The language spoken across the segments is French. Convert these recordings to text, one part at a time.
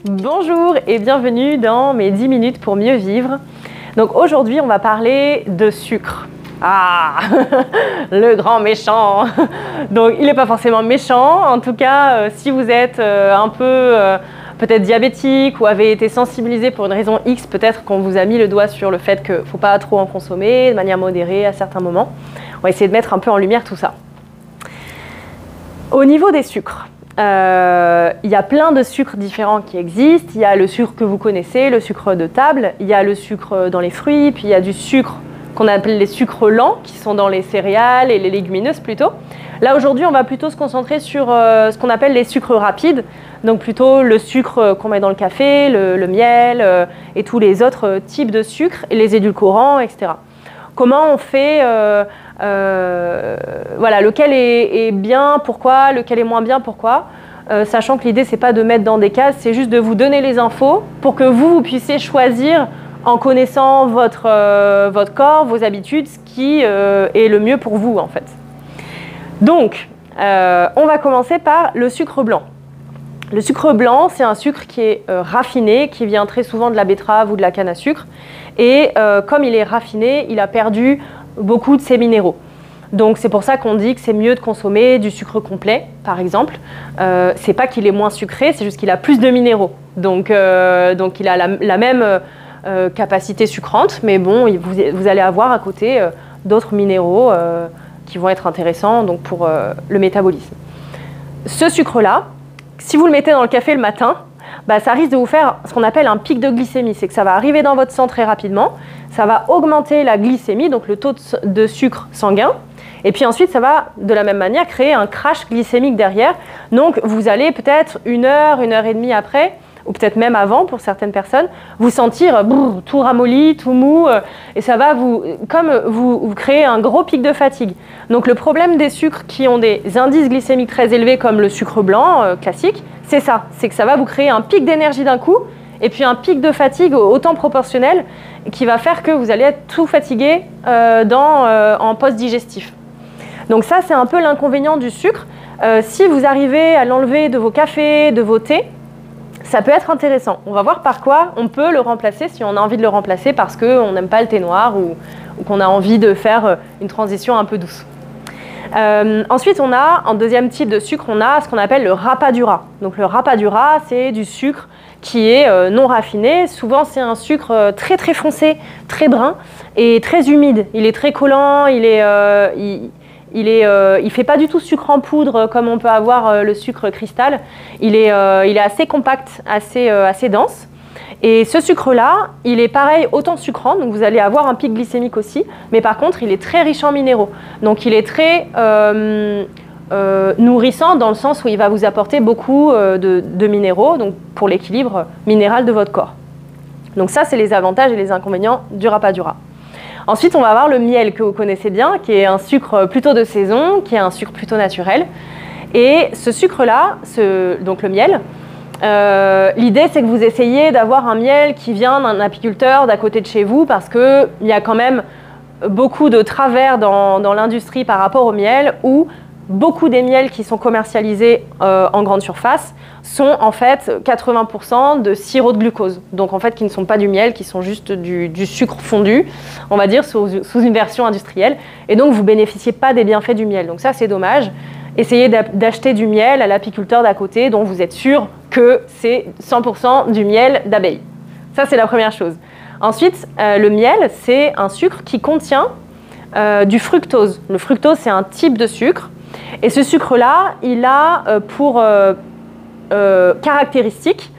Bonjour et bienvenue dans mes 10 minutes pour mieux vivre. Donc aujourd'hui on va parler de sucre. Ah, le grand méchant. Donc il n'est pas forcément méchant, en tout cas si vous êtes un peu peut-être diabétique ou avez été sensibilisé pour une raison X, peut-être qu'on vous a mis le doigt sur le fait qu'il ne faut pas trop en consommer de manière modérée à certains moments. On va essayer de mettre un peu en lumière tout ça. Au niveau des sucres, il y a plein de sucres différents qui existent. Il y a le sucre que vous connaissez, le sucre de table, il y a le sucre dans les fruits, puis il y a du sucre qu'on appelle les sucres lents, qui sont dans les céréales et les légumineuses plutôt. Là aujourd'hui, on va plutôt se concentrer sur ce qu'on appelle les sucres rapides, donc plutôt le sucre qu'on met dans le café, le miel et tous les autres types de sucres, et les édulcorants, etc. Comment on fait, voilà, lequel est bien, pourquoi, lequel est moins bien, pourquoi, sachant que l'idée, c'est pas de mettre dans des cases, c'est juste de vous donner les infos pour que vous puissiez choisir en connaissant votre corps, vos habitudes, ce qui est le mieux pour vous, en fait. Donc, on va commencer par le sucre blanc. Le sucre blanc, c'est un sucre qui est raffiné, qui vient très souvent de la betterave ou de la canne à sucre. Et comme il est raffiné, il a perdu beaucoup de ses minéraux. Donc c'est pour ça qu'on dit que c'est mieux de consommer du sucre complet, par exemple. C'est pas qu'il est moins sucré, c'est juste qu'il a plus de minéraux. Donc il a la même capacité sucrante, mais bon, vous allez avoir à côté d'autres minéraux qui vont être intéressants donc pour le métabolisme. Ce sucre-là, si vous le mettez dans le café le matin, bah, ça risque de vous faire ce qu'on appelle un pic de glycémie. C'est que ça va arriver dans votre sang très rapidement, ça va augmenter la glycémie, donc le taux de sucre sanguin, et puis ensuite ça va de la même manière créer un crash glycémique derrière. Donc vous allez peut-être une heure et demie après, ou peut-être même avant pour certaines personnes, vous sentir tout ramolli, tout mou, et ça va vous créer un gros pic de fatigue. Donc le problème des sucres qui ont des indices glycémiques très élevés comme le sucre blanc classique, c'est ça, c'est que ça va vous créer un pic d'énergie d'un coup, et puis un pic de fatigue autant proportionnel, qui va faire que vous allez être tout fatigué en post-digestif. Donc ça, c'est un peu l'inconvénient du sucre. Si vous arrivez à l'enlever de vos cafés, de vos thés, ça peut être intéressant. On va voir par quoi on peut le remplacer si on a envie de le remplacer parce qu'on n'aime pas le thé noir ou qu'on a envie de faire une transition un peu douce. Ensuite, on a, en deuxième type de sucre, on a ce qu'on appelle le rapadura. Donc le rapadura, c'est du sucre qui est non raffiné. Souvent, c'est un sucre très très foncé, très brun et très humide. Il est très collant, il fait pas du tout sucre en poudre comme on peut avoir le sucre cristal. Il est assez compact, assez dense. Et ce sucre-là, il est pareil, autant sucrant, donc vous allez avoir un pic glycémique aussi, mais par contre, il est très riche en minéraux. Donc il est très nourrissant dans le sens où il va vous apporter beaucoup de minéraux, donc pour l'équilibre minéral de votre corps. Donc ça, c'est les avantages et les inconvénients du rapadura. Ensuite, on va avoir le miel que vous connaissez bien, qui est un sucre plutôt de saison, qui est un sucre plutôt naturel. Et ce sucre-là, donc le miel, l'idée c'est que vous essayez d'avoir un miel qui vient d'un apiculteur d'à côté de chez vous parce qu'il y a quand même beaucoup de travers dans l'industrie par rapport au miel où beaucoup des miels qui sont commercialisés en grande surface sont en fait 80% de sirop de glucose. Donc en fait qui ne sont pas du miel, qui sont juste du sucre fondu, on va dire sous une version industrielle. Et donc vous ne bénéficiez pas des bienfaits du miel. Donc ça c'est dommage. Essayez d'acheter du miel à l'apiculteur d'à côté dont vous êtes sûr que c'est 100% du miel d'abeille. Ça c'est la première chose. Ensuite, le miel c'est un sucre qui contient du fructose. Le fructose c'est un type de sucre. Et ce sucre-là, il a pour caractéristique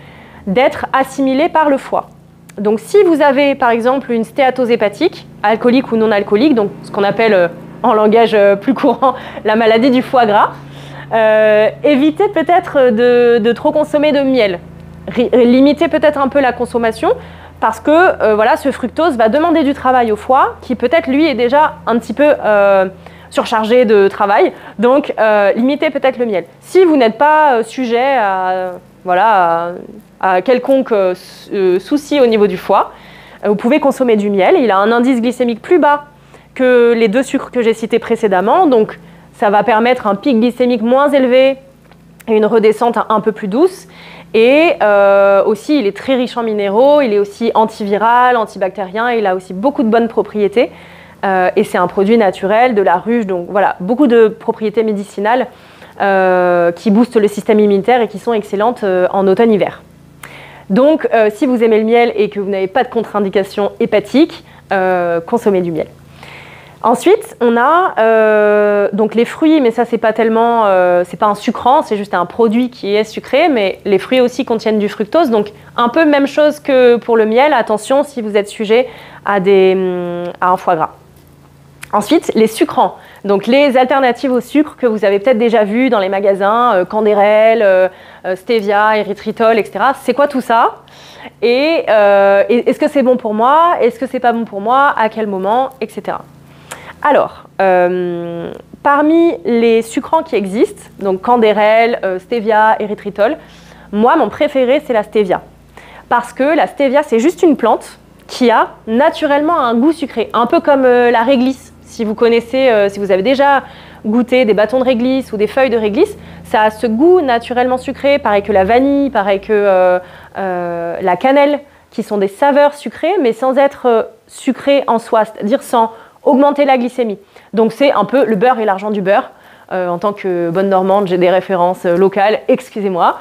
d'être assimilé par le foie. Donc si vous avez par exemple une stéatose hépatique, alcoolique ou non alcoolique, donc ce qu'on appelle en langage plus courant la maladie du foie gras, évitez peut-être de trop consommer de miel. Limitez peut-être un peu la consommation parce que voilà, ce fructose va demander du travail au foie qui peut-être lui est déjà un petit peu surchargé de travail, donc limitez peut-être le miel. Si vous n'êtes pas sujet à quelconque souci au niveau du foie, vous pouvez consommer du miel. Il a un indice glycémique plus bas que les deux sucres que j'ai cités précédemment, donc Ça va permettre un pic glycémique moins élevé et une redescente un peu plus douce. Et aussi, il est très riche en minéraux, il est aussi antiviral, antibactérien, il a aussi beaucoup de bonnes propriétés. Et c'est un produit naturel, de la ruche, donc voilà, beaucoup de propriétés médicinales qui boostent le système immunitaire et qui sont excellentes en automne-hiver. Donc, si vous aimez le miel et que vous n'avez pas de contre-indication hépatique, consommez du miel. Ensuite, on a donc les fruits, mais ça c'est pas tellement, c'est pas un sucrant, c'est juste un produit qui est sucré, mais les fruits aussi contiennent du fructose, donc un peu même chose que pour le miel. Attention si vous êtes sujet à un foie gras. Ensuite, les sucrants, donc les alternatives au sucre que vous avez peut-être déjà vues dans les magasins, Canderel, stevia, érythritol, etc. C'est quoi tout ça? Et est-ce que c'est bon pour moi? Est-ce que c'est pas bon pour moi? À quel moment? Etc. Alors, parmi les sucrants qui existent, donc Canderel, stevia, érythritol, moi, mon préféré, c'est la stevia. Parce que la stevia, c'est juste une plante qui a naturellement un goût sucré, un peu comme la réglisse. Si vous connaissez, si vous avez déjà goûté des bâtons de réglisse ou des feuilles de réglisse, ça a ce goût naturellement sucré, pareil que la vanille, pareil que la cannelle, qui sont des saveurs sucrées, mais sans être sucrées en soi, c'est-à-dire sans augmenter la glycémie. Donc c'est un peu le beurre et l'argent du beurre. En tant que bonne normande, j'ai des références locales, excusez-moi.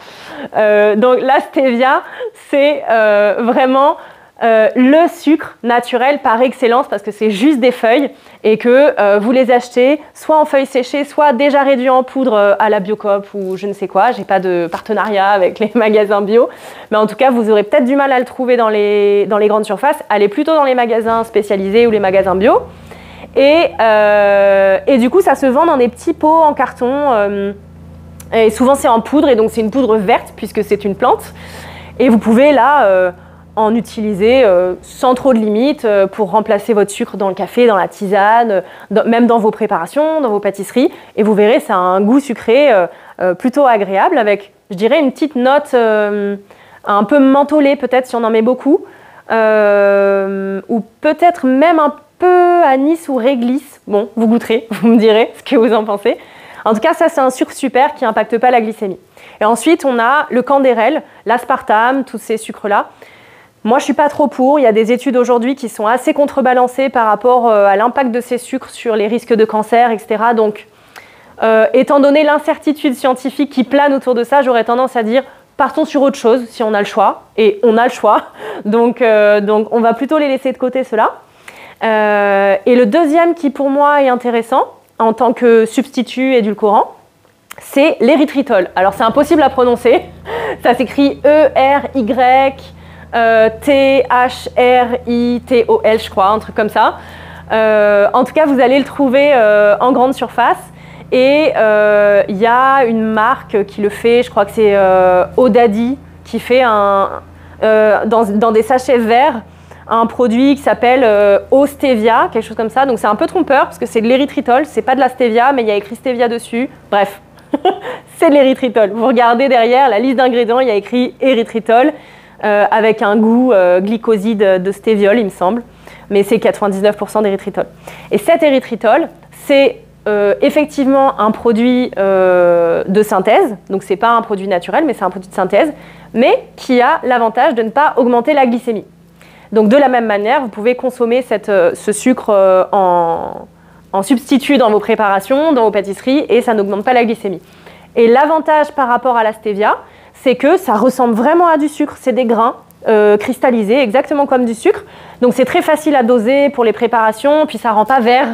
Donc la stevia, c'est vraiment le sucre naturel par excellence parce que c'est juste des feuilles et que vous les achetez soit en feuilles séchées, soit déjà réduits en poudre à la Biocoop ou je ne sais quoi. J'ai pas de partenariat avec les magasins bio, mais en tout cas, vous aurez peut-être du mal à le trouver dans les grandes surfaces. Allez plutôt dans les magasins spécialisés ou les magasins bio. Et du coup, ça se vend dans des petits pots en carton. Et souvent, c'est en poudre et donc c'est une poudre verte puisque c'est une plante. Et vous pouvez là en utiliser sans trop de limites pour remplacer votre sucre dans le café, dans la tisane, même dans vos préparations, dans vos pâtisseries. Et vous verrez, ça a un goût sucré plutôt agréable avec, je dirais, une petite note un peu mentholée peut-être si on en met beaucoup. Ou peut-être même un peu anis ou réglisse. Bon, vous goûterez, vous me direz ce que vous en pensez. En tout cas, ça, c'est un sucre super qui n'impacte pas la glycémie. Et ensuite, on a le Canderel, l'aspartame, tous ces sucres-là. Moi, je ne suis pas trop pour. Il y a des études aujourd'hui qui sont assez contrebalancées par rapport à l'impact de ces sucres sur les risques de cancer, etc. Donc, étant donné l'incertitude scientifique qui plane autour de ça, j'aurais tendance à dire partons sur autre chose si on a le choix. Et on a le choix. Donc on va plutôt les laisser de côté, ceux-là. Et le deuxième qui, pour moi, est intéressant en tant que substitut édulcorant, c'est l'érythritol. Alors, c'est impossible à prononcer. Ça s'écrit E-R-Y... T-H-R-I-T-O-L, je crois, un truc comme ça. En tout cas, vous allez le trouver en grande surface. Et il y a une marque qui le fait, je crois que c'est Odadis, qui fait dans des sachets verts un produit qui s'appelle Ostevia, quelque chose comme ça. Donc c'est un peu trompeur parce que c'est de l'érythritol, c'est pas de la stevia, mais il y a écrit stevia dessus. Bref, c'est de l'érythritol. Vous regardez derrière la liste d'ingrédients, il y a écrit érythritol. Avec un goût glycoside de stéviol, il me semble, mais c'est 99% d'érythritol. Et cet érythritol, c'est effectivement un produit de synthèse, donc c'est pas un produit naturel, mais c'est un produit de synthèse, mais qui a l'avantage de ne pas augmenter la glycémie. Donc de la même manière, vous pouvez consommer ce sucre en substitut dans vos préparations, dans vos pâtisseries, et ça n'augmente pas la glycémie. Et l'avantage par rapport à la stevia, c'est que ça ressemble vraiment à du sucre. C'est des grains cristallisés, exactement comme du sucre. Donc c'est très facile à doser pour les préparations, puis ça ne rend pas vert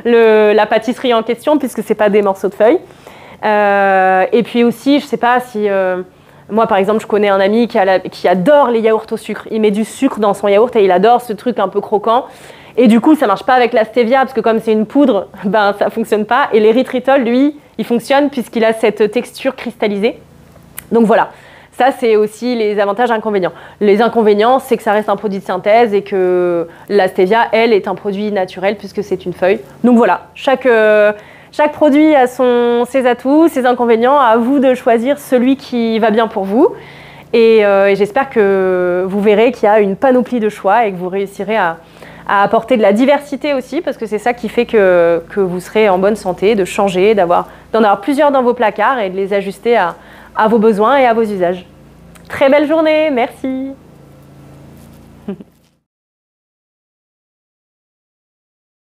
la pâtisserie en question, puisque ce n'est pas des morceaux de feuilles. Et puis aussi, je ne sais pas si... moi, par exemple, je connais un ami qui adore les yaourts au sucre. Il met du sucre dans son yaourt et il adore ce truc un peu croquant. Et du coup, ça ne marche pas avec la stevia, parce que comme c'est une poudre, ben, ça ne fonctionne pas. Et l'érythritol, lui, il fonctionne puisqu'il a cette texture cristallisée. Donc voilà, ça c'est aussi les avantages et inconvénients. Les inconvénients, c'est que ça reste un produit de synthèse et que la stevia, elle, est un produit naturel puisque c'est une feuille. Donc voilà, chaque produit a ses atouts, ses inconvénients. À vous de choisir celui qui va bien pour vous. Et j'espère que vous verrez qu'il y a une panoplie de choix et que vous réussirez à apporter de la diversité aussi, parce que c'est ça qui fait que vous serez en bonne santé, de changer, d'en avoir plusieurs dans vos placards et de les ajuster à vos besoins et à vos usages. Très belle journée, merci.